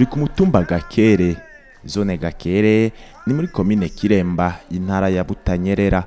turi ku mutumba Gakere, zone Gakere ni muri komine Kiremba, intara ya Butanyerera.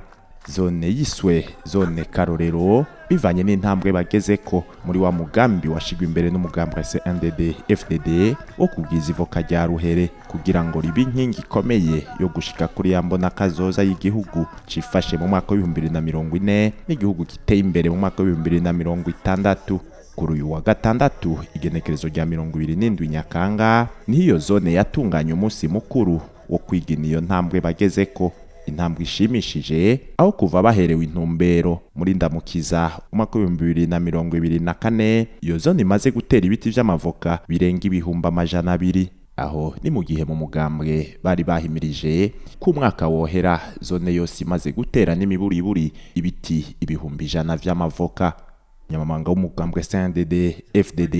Zone yiswe zone Karorero bivanye n'intambwe bagezeko muri wa mugambi washigwa imbere n'umugambi wa CNDD FDD wo kubwiza ivoka rya ruhere kugira ngo ribe inkingi ikomeye yo gushika kuri yambona kazoza y'igihugu cifashe mu mwaka wa 2040 n'igihugu giteye imbere mu mwaka wa 2060. Kuri uyu wa gatandatu igenekerezo rya 27 Nyakanga niyo zone yatunganya umunsi mukuru wo kwigina iyo ntambwe bagezeko, intambwe ishimishije aho kuva baherewe intumbero muri ndamukiza umwaka wa 2024 iyo zone imaze gutera ibiti vy'amavoka birenga ibihumbi 200. Aho ni mu gihe mu mugambwe bari bahimirije ku mwaka wohera zone yose imaze gutera n'imiburiburi ibiti ibihumbi 100 vy'amavoka. Nyamamanga w'umugambwe CNDD FDD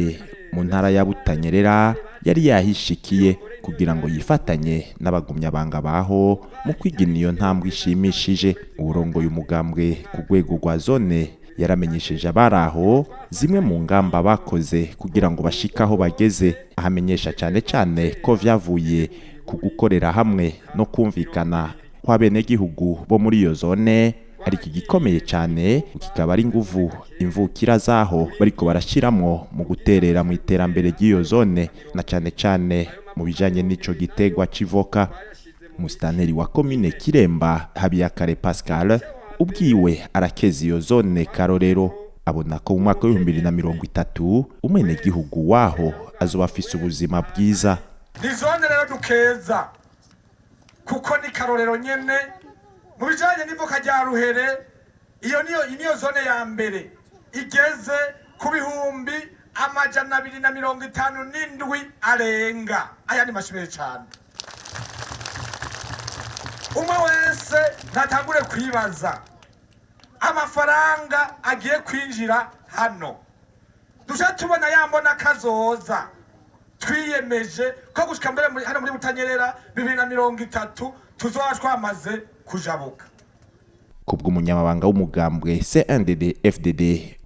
mu ntara ya Butanyerera yari yahishikiye kugira ngo yifatanye n'abagumyabanga baho mu kwigina iyo ntambwe ishimishije. Urongoye umugambwe ku rwego rwa zone yaramenyesheje abaraho zimwe mu ngamba bakoze kugira ngo bashikaho bageze, ahamenyesha cyane ko vyavuye ku gukorera hamwe no kumvikana kw'abenegihugu bo muri iyo zone ari gikomeye cyane, kikaba ari nguvu imvukira zaho bariko barashiramwo mu guterera mu iterambere ry'iyo zone na cyane mu bijanye n'ico gitegwa civoka. Musitanteri wa komine Kiremba Habiyakare Pascal ubwiwe arakeza iyo zone Karorero, abona ko mu mwaka wa 2030 umwenegihugu waho azoba afise ubuzima bwiza. Ni zone rero dukeza kuko ni Karorero nyene mu bijanye n'ivoka rya ruhere. Iyo niyo zone ya mbere igeze ku bihumbi 257 arenga. Aya ni mashimire cyane. Umwe wese natangure kwibaza amafaranga agiye kwinjira hano. Dusha tubona yambona kazoza twiyemeje ko gushika mbere hano muri Butanyerera 2030 tuzoba twamaze kujabuka. Kubwo umunyamabanga w'umugambwe CNDD FDD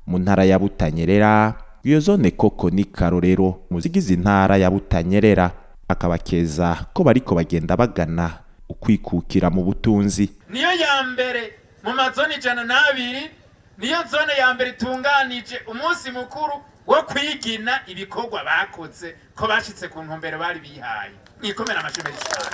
mu ntara ya Butanyerera, iyo zone koko ni Karorero muzigize intara ya Butanyerera, akabakeza ko bariko bagenda bagana ukwikukira mu butunzi. Niyo ya mbere mu mazone 102, niyo zone ya mbere itunganije umunsi mukuru wo kwigina ibikorwa bakoze ko bashitse ku ntumbero bari bihaye. Nikomera amashimwe cyane.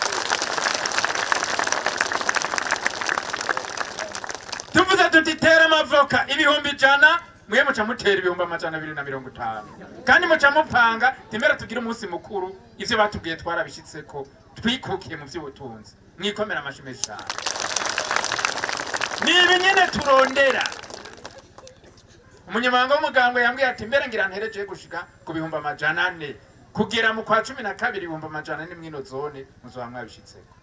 Tuvuze tutitera amavoka ibihumbi 100, mwe muca mutera ibihumbi 250, kandi muca mupanga timbera tugira umunsi mukuru ivyo batubwiye twarabishitseko twikukiye mu vy'ubutunzi. Nikomera amashimwe cyane. Nibi nyene turondera. Umunyamabanga w'umugambwe yambwiye ati mbere ngira ntereje gushika ku bihumbi 400 kugera mu kwa 12 ibihumbi 400 mwino zone muzoba mwabishitseko.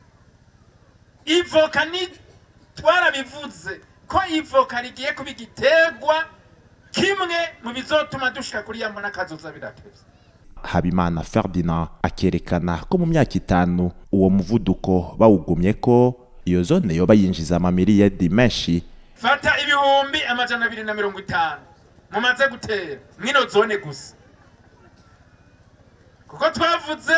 Ivoka ni twarabivuze ko ivoka rigiye kubigitegwa kimwe mu bizotuma dushika kuri yambona kazoza bidatevye. Habimana Ferdinand akerekana ko mu myaka 5 uwo muvuduko bawugumye ko iyo zone yoba yinjiza amamiliyari menshi. Fata ibihumbi 250 mumaze gutera mwino zone gusa, kuko twavuze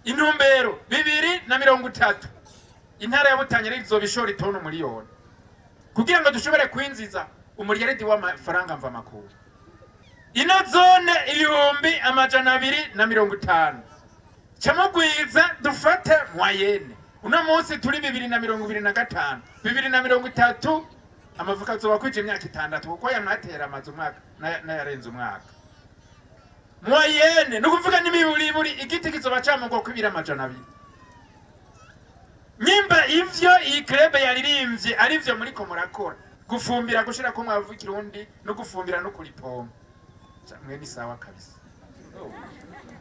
intumbero 2030 intara ya Butanyerera izobishora itono miliyoni kugira ngo dushobore kwinziza umuriyaridi w'amafaranga mva makuru. Ino zone ibihumbi 250 camugwiza dufate moyenne. Uno munsi turi 2025 2030 amavuka azoba kwije imyaka 6 kuko yamatera amazu umwaka na yarenze umwaka. Moyenne nukuvuga n'imiburiburi igiti kizoba camugwa kwibira 200. Nyimba ivyo iyi club yaririmbye ari vyo muri ko murakora gufumbira gushira ko mwavu kirundi no gufumbira no kuripompa. Mwe ni sawa kabisa.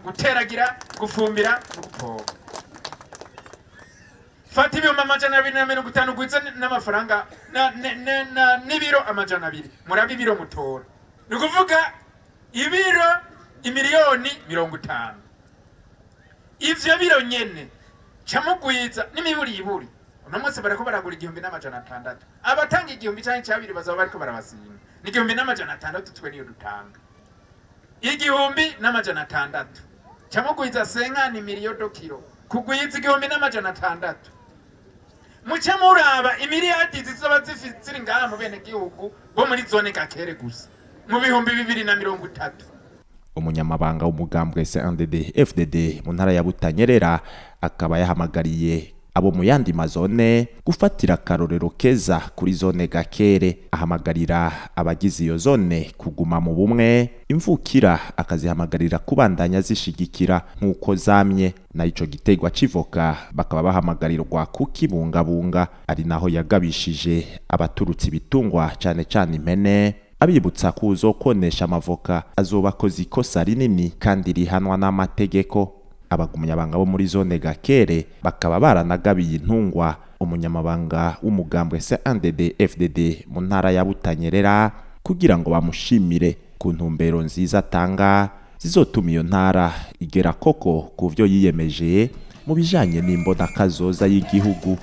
Guteragira gufumbira no gupompa. Fati ibihumbi 250 gwiza n'amafaranga n'ibiro 200 murabi ibiro mutora. Nukuvuga ibiro imiliyoni 50. Ivyo biro nyene camugwiza n'imiburiburi. Uno munsi barako baragura 1600. Abatanga 1000 canke cyabiri bazaba bariko barabasinga. Ni 1600 twe niyo dutanga. 1600. camugwiza senkani miliyodo kilo kugwiza 1,600 muce muraba imiliyadi zizoba ziri ngaha mu bene gihugu bo muri zone Gakere gusa mu bihumbi 2030. Umunyamabanga w'umugambwe CNDD FDD mu ntara ya Butanyerera akaba yahamagariye abo mu yandi mazone gufatira karorero keza kuri zone Gakere, ahamagarira abagize iyo zone kuguma mu bumwe, imvukira akazihamagarira kubandanya zishigikira nk'uko zamye, na ico gitegwa civoka bakaba bahamagarirwa kukibungabunga, ari naho yagabishije abaturutse ibitungwa cane cane impene, abibutsa ko uzokonesha amavoka azoba akoze ikosa rinini kandi rihanwa n'amategeko. Abagumyabanga bo muri zone Gakere bakaba baranagabiye intungwa umunyamabanga w'umugambwe CNDD FDD mu ntara ya Butanyerera kugira ngo bamushimire ku ntumbero nziza atanga zizotuma iyo ntara igera koko ku vyo yiyemeje mu bijanye n'imbonakazoza y'igihugu.